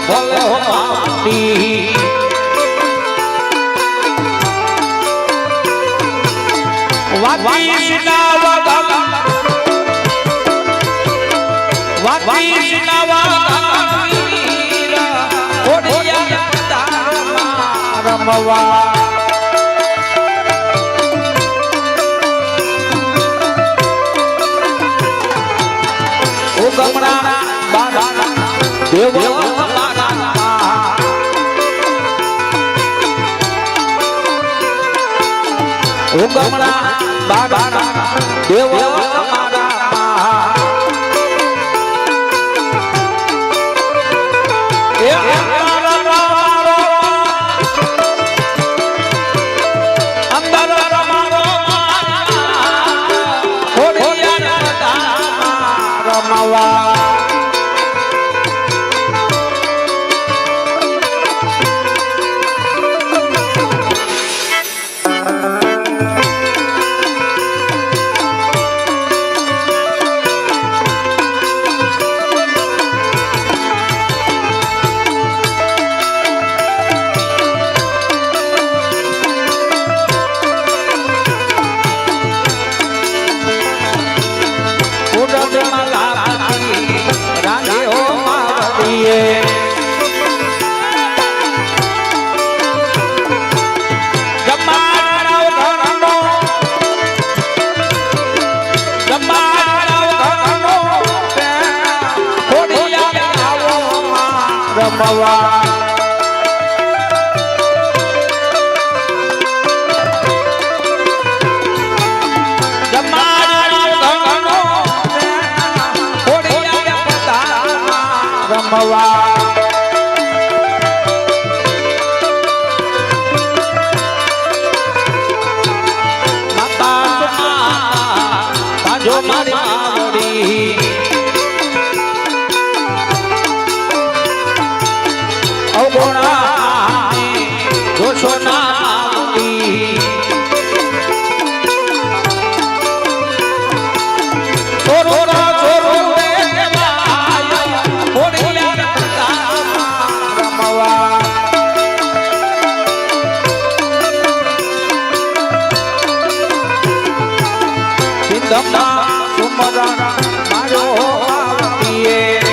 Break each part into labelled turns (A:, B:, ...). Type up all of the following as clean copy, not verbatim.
A: ભલે હો માટી વાતીના વગા વાતીના વગા ઓડિયા રમવા ઓ ગમણા બારા દેવ ઓ ગમણા બારા દેવ રમવા જો મારી આવડી અવગુણા જોશો નાવડી છોરો છોરો રમવા સિંધમના સુમરણ મારો આવડીએ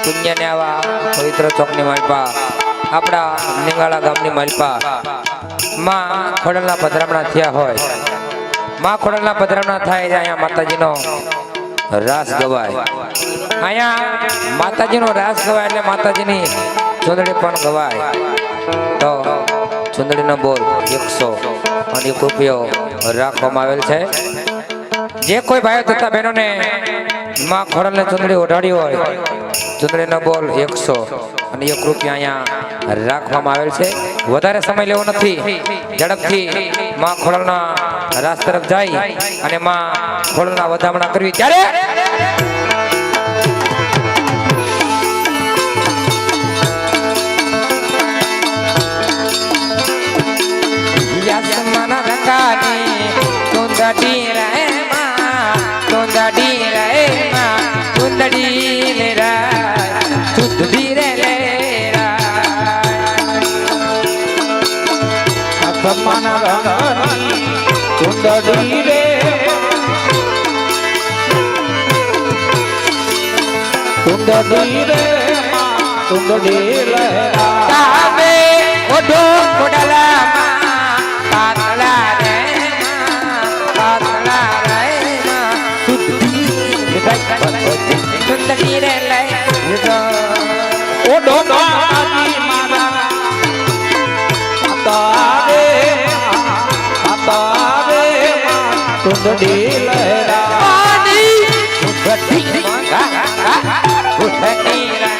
A: પુણ્યને આવા પવિત્ર ચોકની માલપા આપણા નિંગાળા ગામની માલપા માં ખોડલના પધરામણા થયા હોય માં ખોડલના પધરામણા થાય છે અહીંયા માતાજીનો રાસ ગવાય અહીંયા માતાજીનો રાસ ગવાય એટલે માતાજીની ચૂંદડી પણ ગવાય તો ચૂંદડીનો બોલ 101 રૂપિયો રાખવામાં આવેલ છે જે કોઈ ભાઈઓ તથા બહેનોને માં ખોડલને ચૂંદડી ઓઢાડી હોય ચૂંદડીનો બોલ 101 રૂપિયા અહીંયા રાખવામાં આવેલ છે વધારે સમય લેવો નથી ઝડપથી માં ખોડલના રાસ તરફ જાય અને માં ખોડલના વધામણા કરવી ત્યારે યાસમાના રંગાની ચૂંદડી રહે માં ચૂંદડી રહે માં ચૂંદડી લે રા ચૂંદડી રે લે યાસમાના રંગાની ચૂંદડી રે ચૂંદડી રે માં ચૂંદડી લે તાવે ઓઢો ખોડલા માં પાતળા રે ચુંદડી રે લઈ
B: ઓ ડોડાજી મારા તારે ચુંદડી લહેરાની
A: ઉઠતી ઉઠતી રે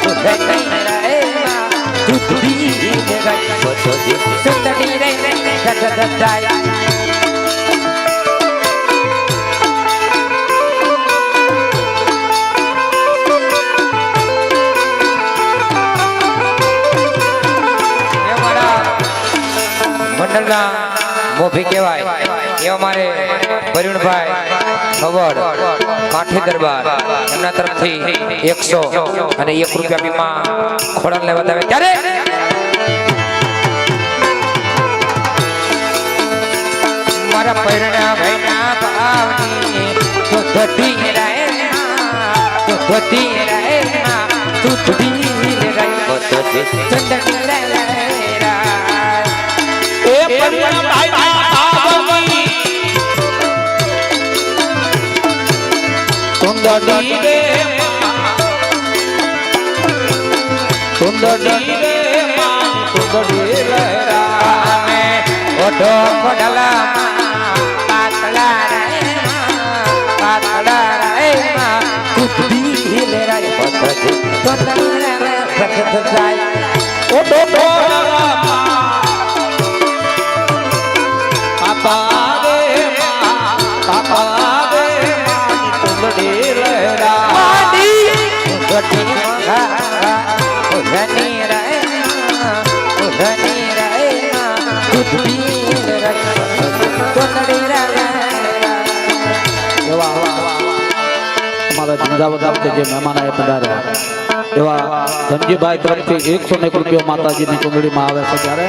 A: ઉઠતી રે ચુંદડી રે ચુંદડી રે ગગગગાય મંડળના મોભી કહેવાય એ અમારે પરિણભાઈ ખબર કાઠી દરબાર એમના તરફથી 100 અને 1 રૂપિયા બીમાં ખોળાને બતાવે ત્યારે મારા પરિણા ભાઈના ભાવની તો ધટી રહે તો ધટી રહે તું ધટી રહે ચંદન લે
B: એ પરિણા ભાઈના ભાવની સુંદરી રે સુંદરી રે સુંદરી લહેરા
A: ઓઢો ખોડલા પાતળા રે કુતડી લે રાય પતજે તોતરા રે પ્રકટ જાય
B: ઓઢો ખોડલા પાપા રે સુંદરી લહેરા
A: માડી ગટી મગા ઓઢની રે કુતડી લે રાય તોતડી રે
B: અમારા જિંદાબાદ વખતે જે મહેમાન આયા પધાર્યા એવા ધનજીભાઈ તરફથી 101 રૂપિયા માતાજીની ચુંદડીમાં આવે છે ત્યારે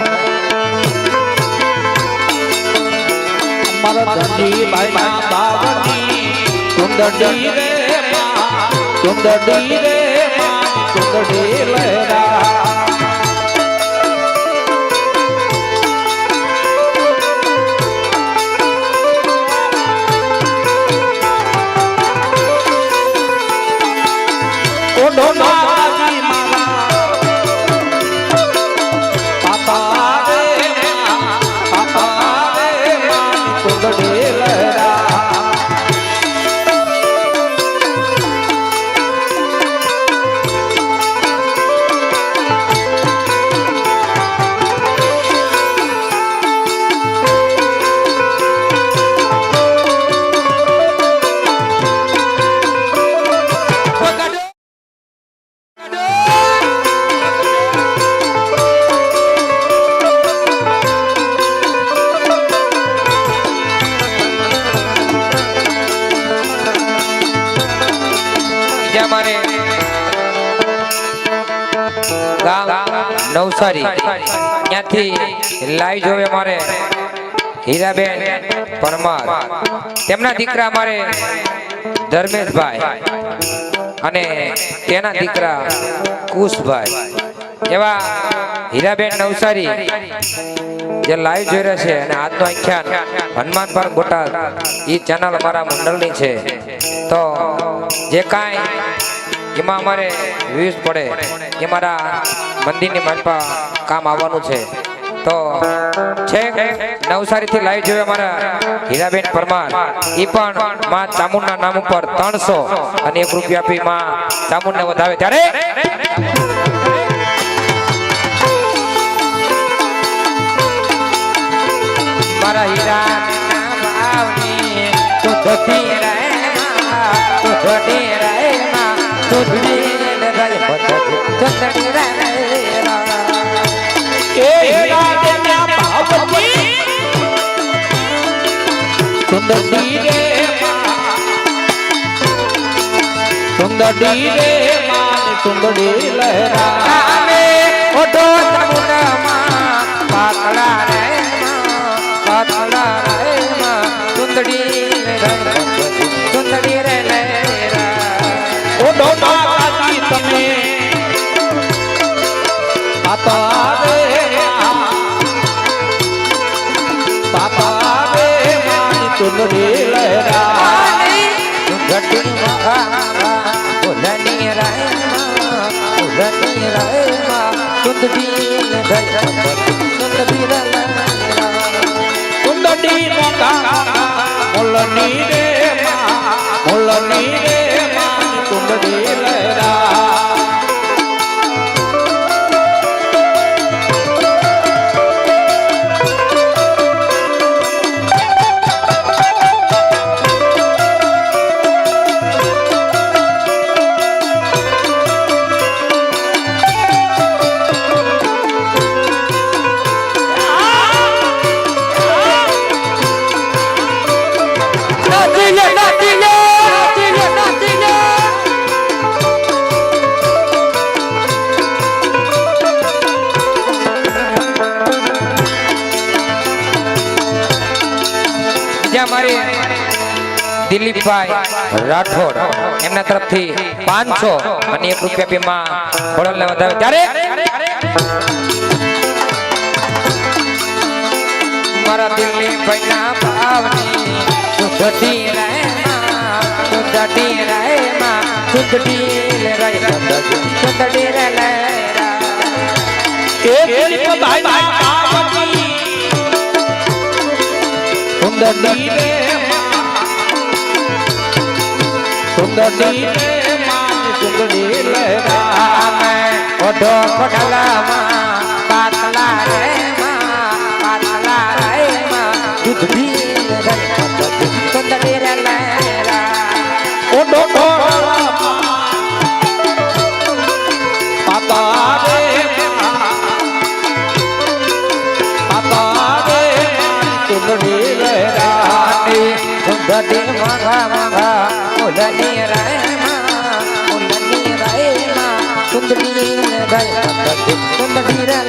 B: અમારા ધનજીભાઈ બાવની ચુંદડી રે ચુંદડી રે ચુંદડી લહેરા ડોડાજી મારા પાપા રે ચુંદડી લહેરા
A: અમારે ગામ નવસારી ત્યાંથી લાઈવ જોવે અમારે હીરાબેન પરમાર તેમના દીકરા અમારે ધર્મેશભાઈ અને તેના દીકરા કુશભાઈ એવા હીરાબેન નવસારી જે લાઈવ જોઈ રહ્યા છે અને આજનો આખ્યાન હનુમાન પાર્ક બોટાદ એ ચેનલ અમારા મંડળની છે તો જે કાંઈ એમાં અમારે વ્યૂઝ પડે એ મારા મંદિરની માલપા કામ આવવાનું છે તો છે નવસારીથી લાઈવ જોવે અમારા હીરાબેન પરમાર એ પણ માં ચામુંડના નામ ઉપર 300 અને 1 રૂપિયા આપી માં ચામુંડને વધાવે ત્યારે મારા હીરા ભાવની તું ધોતી રે તું ધોતી રે તું ધોતી રે ચંદડી રે
B: એ હીરા ભાવની સુંદરી રે સુંદરી રે સુંદરી લહેરા
A: ઓઢો ચામુંડમાં પાતળા રે પાતળા રે સુંદડી રે લેરા
B: ઓઢો માતાજી તમે પાપા રે સુંદરી લહેરા
A: ઘટી સુંદરી રે માં સુંદરી રે સુંદરી રે
B: સુંદરી મોલની રે મોલની રે માની સુંદરી લહેરા
A: અમારે દિલીપભાઈ રાઠોડ એમના તરફથી 500 અને 1 રૂપિયા બી માં ખોડલને વધાવે ત્યારે મારા દિલીપભાઈ ના ભાવની સુધડી રે માં સુધડી રે માં સુધડી રે સુધડી રે
B: એ દિલીપભાઈ ના ભાવની સુંદરી રે સુંદરી રે માની સુંદરી લહેરા
A: ઓઢો ખોડલામાં પાતલા રે માં પાતલા રે માં સુધડી રે સુંદડી રે લહેરા
B: ઓઢો ખોડલામાં પાતલા રે પાતલા રે સુંદરી
A: સુંદરી માઘા માઘા મુલની રે માં મુલની રે માં સુંદરી રે સુંદરી રે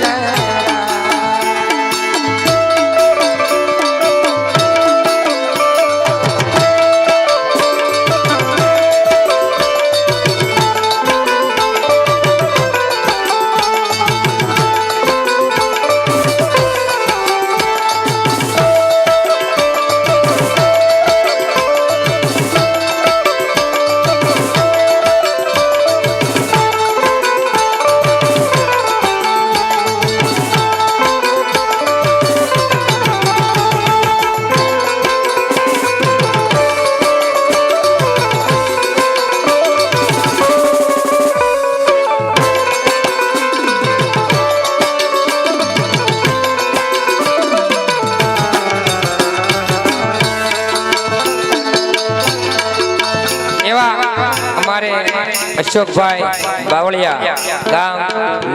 A: અશોકભાઈ બાવળિયા ગામ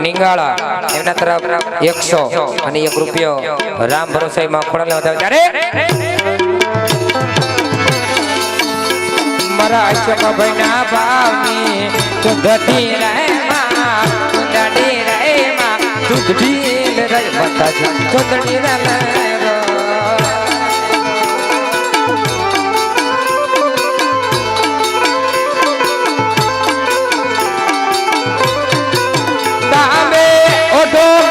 A: નિંગાળા એમના તરફ 100 અને 1 રૂપિયો રામ ભરોસાઈ માં ખોડલને વધાવે ત્યારે મારા અશોકભાઈ ના ભાવની સુંદરી રે માં સુંદરી રે માં સુંદરી રે બતા સુંદરી રે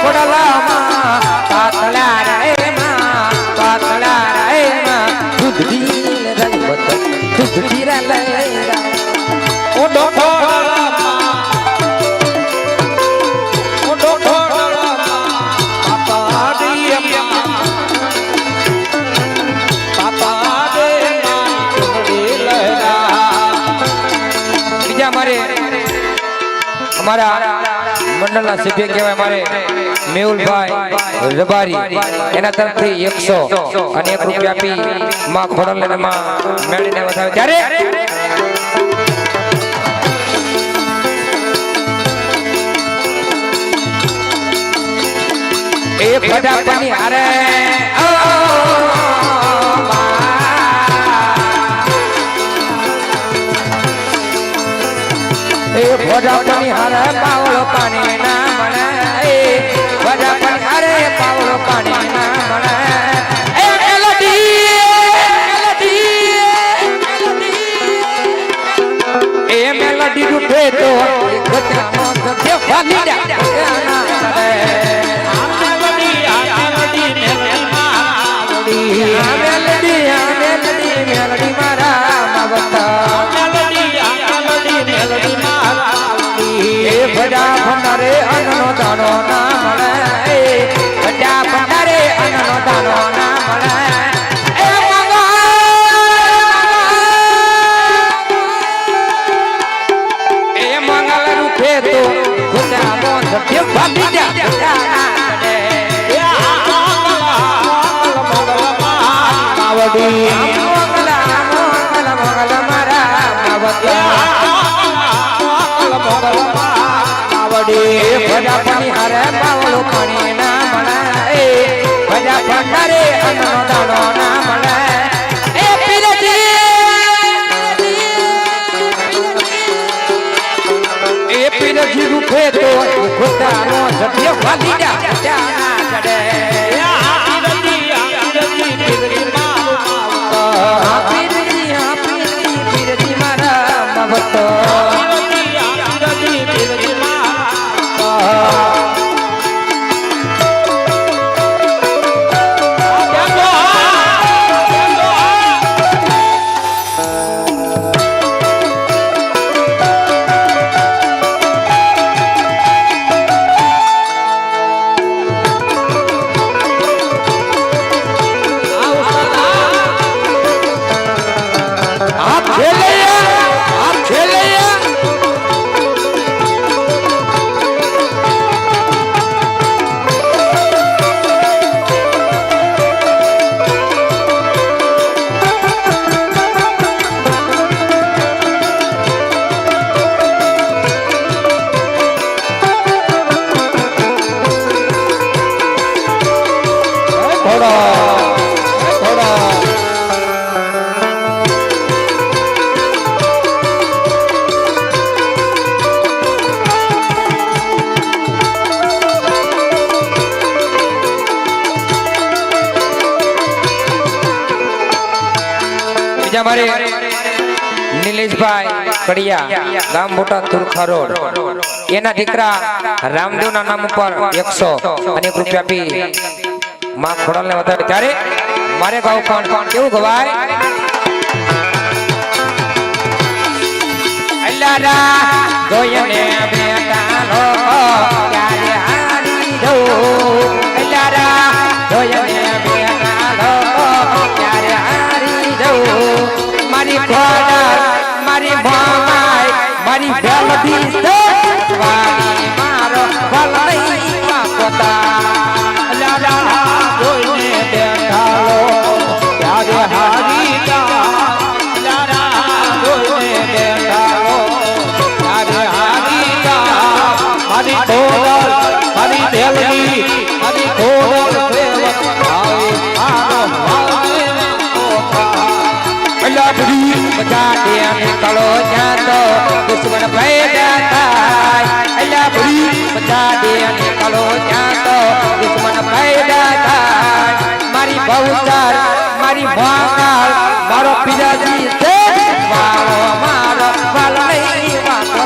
A: ખોડલામાં પાતલા રે માં પાતલા રે માં સુધડી રે બતા સુધડી રે
B: ઓઢો ખોડલામાં ઓઢો ખોડલામાં પાપા રે પાપા રે સુંદરી લહેરા
A: બીજા અમારા મંડળના સભ્ય કહેવાય મારે મેહુલભાઈ રબારી એના તરફથી 100 અને 1 રૂપિયા આપી માં ખોડલને માં મેળીને વધાવે ત્યારે એ ફટાફટી હારે ભોજાપની હારે પાવળો પાણી ના મળે ભોજાપની હારે પાવળો પાણી ના મળે એ મેલડી રૂઠે તો ગજાનો સત્ય ફાલી દે મેલડી મારા માવતા ભજા સત્ય ભાગી જા સત્ય ભાગી જા મારે નિલેશભાઈ કડિયા ગામ મોટા તુરખા રોડ એના દીકરા રામદેવના નામ ઉપર 100 અને રૂપિયા આપી માં ખોડાલને વધારે ત્યારે મારે ગાવ પણ કેવું ગવાય અલ્લારા જોયને બેટાનો ક્યારે હારી જવું અલ્લારા જોયને બેટાનો ક્યારે હારી જવું મારી ખોડા મારી ભાઈ મારી વેલડી છે વાલી મારો ભલઈ પોતા લાલા જોઈને બેઠાલો ત્યારે હારી જા લાલા જોઈને બેઠાલો ત્યારે હારી જા મારી ખોડા મારી વેલડી મારી ખોડા સેવક ભાઈ મારો લાડડી બજા દે નીકળો જાતો દુશ્મન પેદા થાય લાડડી બજા દે નીકળો જાતો દુશ્મન પેદા થાય મારી બહુચાર મારી ભાંગાળ મારો પિતાજી છે મારો મારો ભલઈ વાતો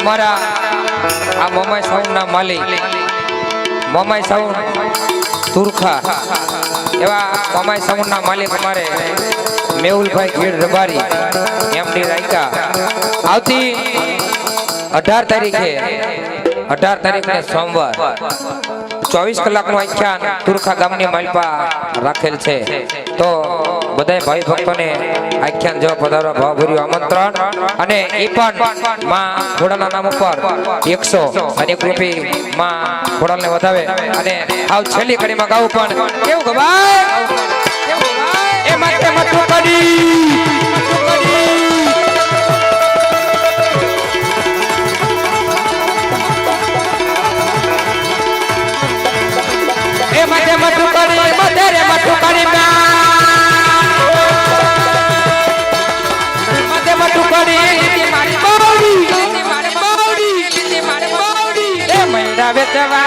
A: અમારા આ મોમાઈ સાઉન્ડના માલિક મોમાઈ સાઉન્ડ તુરખા એવા મોમાઈ સાઉન્ડના માલિક અમારે મેહુલભાઈ ખેડ રબારી એમડી રાયકા આવતી 18 તારીખે સોમવાર 24 કલાકનું આખ્યાન તુરખા ગામની માલપા રાખેલ છે તો બધા ભાઈ ભક્તોને આખ્યાન જેવા પધારવા ભાવભર્યું આમંત્રણ અને એ પણ માં ખોડાના નામ ઉપર 100 અને રૂપિયા માં ખોડાલને વધાવે અને આવ છેલ્લી કડીમાં ગાવું પણ કેવું ગવાય એ માટે મઠું કરી એ માટે મઠું કરી મધરે મઠું કરી વેચવા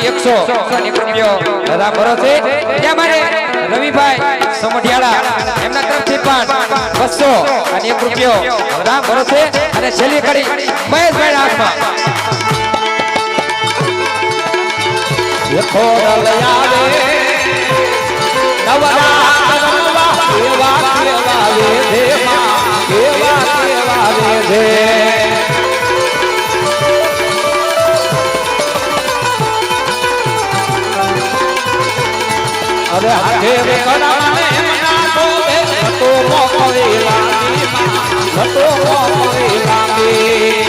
A: 100 રૂપિયો રામ ભરોસે ત્યાં મારે રવિભાઈ સમઢિયાળા એમના તરફથી પણ 200 અને 1 રૂપિયો રામ ભરોસે અને છેલ્લી કડી મહેશભાઈ હાથમાં
B: ખોડલ આવે નવરા કેવા કેવા વેધે કેવા કેવા વેધે અરે હાથે કડાને નાતો તો મોકળી લાગી તો મોકળી લાગી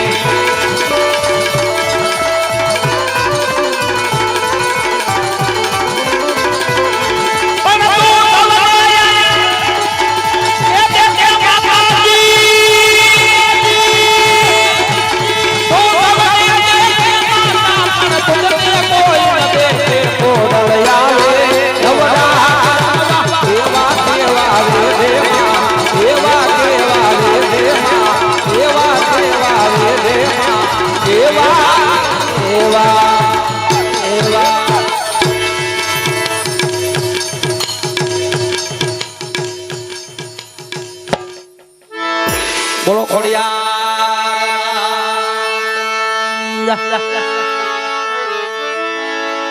B: બોલો ખોડિયા